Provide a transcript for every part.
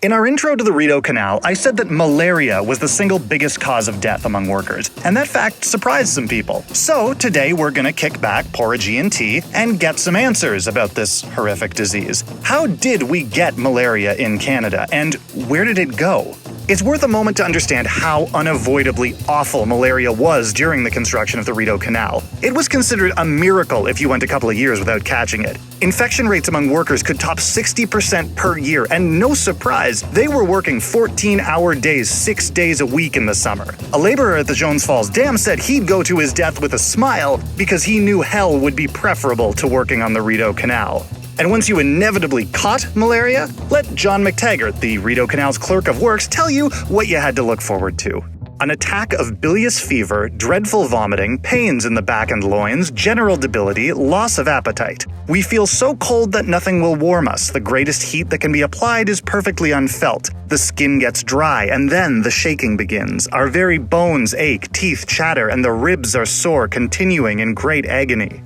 In our intro to the Rideau Canal, I said that malaria was the single biggest cause of death among workers, and that fact surprised some people. So today we're gonna kick back, pour a G&T, and get some answers about this horrific disease. How did we get malaria in Canada, and where did it go? It's worth a moment to understand how unavoidably awful malaria was during the construction of the Rideau Canal. It was considered a miracle if you went a couple of years without catching it. Infection rates among workers could top 60% per year, and no surprise, they were working 14-hour days 6 days a week in the summer. A laborer at the Jones Falls Dam said he'd go to his death with a smile because he knew hell would be preferable to working on the Rideau Canal. And once you inevitably caught malaria, let John McTaggart, the Rideau Canal's clerk of works, tell you what you had to look forward to. An attack of bilious fever, dreadful vomiting, pains in the back and loins, general debility, loss of appetite. We feel so cold that nothing will warm us. The greatest heat that can be applied is perfectly unfelt. The skin gets dry, and then the shaking begins. Our very bones ache, teeth chatter, and the ribs are sore, continuing in great agony.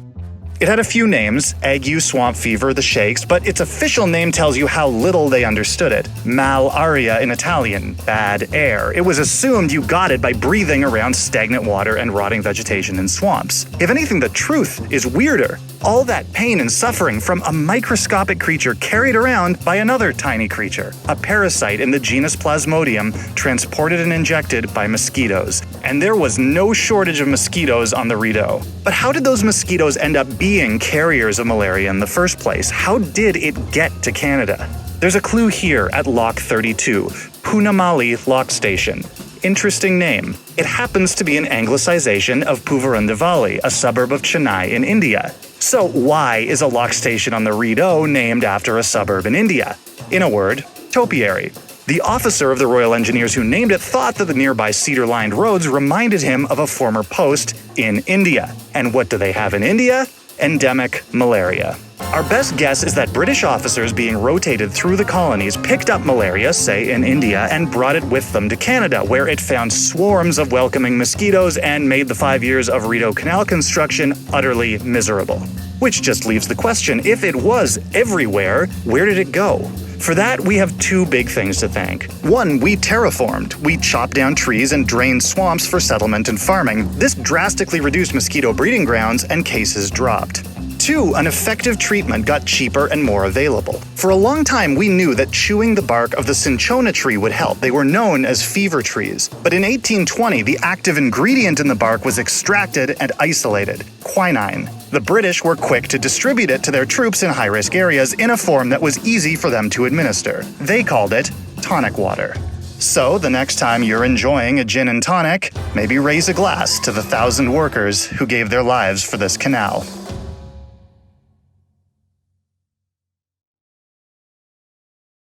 It had a few names, ague, swamp fever, the shakes, but its official name tells you how little they understood it. Malaria in Italian, bad air. It was assumed you got it by breathing around stagnant water and rotting vegetation in swamps. If anything, the truth is weirder. All that pain and suffering from a microscopic creature carried around by another tiny creature, a parasite in the genus Plasmodium, transported and injected by mosquitoes. And there was no shortage of mosquitoes on the Rideau. But how did those mosquitoes end up being carriers of malaria in the first place? How did it get to Canada? There's a clue here at Lock 32, Poonamali Lock Station. Interesting name. It happens to be an anglicization of Poovarundavali, a suburb of Chennai in India. So why is a lock station on the Rideau named after a suburb in India? In a word, topiary. The officer of the Royal Engineers who named it thought that the nearby cedar-lined roads reminded him of a former post in India. And what do they have in India? Endemic malaria. Our best guess is that British officers being rotated through the colonies picked up malaria, say in India, and brought it with them to Canada, where it found swarms of welcoming mosquitoes and made the 5 years of Rideau Canal construction utterly miserable. Which just leaves the question, if it was everywhere, where did it go? For that, we have two big things to thank. One, we terraformed. We chopped down trees and drained swamps for settlement and farming. This drastically reduced mosquito breeding grounds, and cases dropped. Two, an effective treatment got cheaper and more available. For a long time, we knew that chewing the bark of the cinchona tree would help. They were known as fever trees. But in 1820, the active ingredient in the bark was extracted and isolated: quinine. The British were quick to distribute it to their troops in high-risk areas in a form that was easy for them to administer. They called it tonic water. So, the next time you're enjoying a gin and tonic, maybe raise a glass to the 1,000 workers who gave their lives for this canal.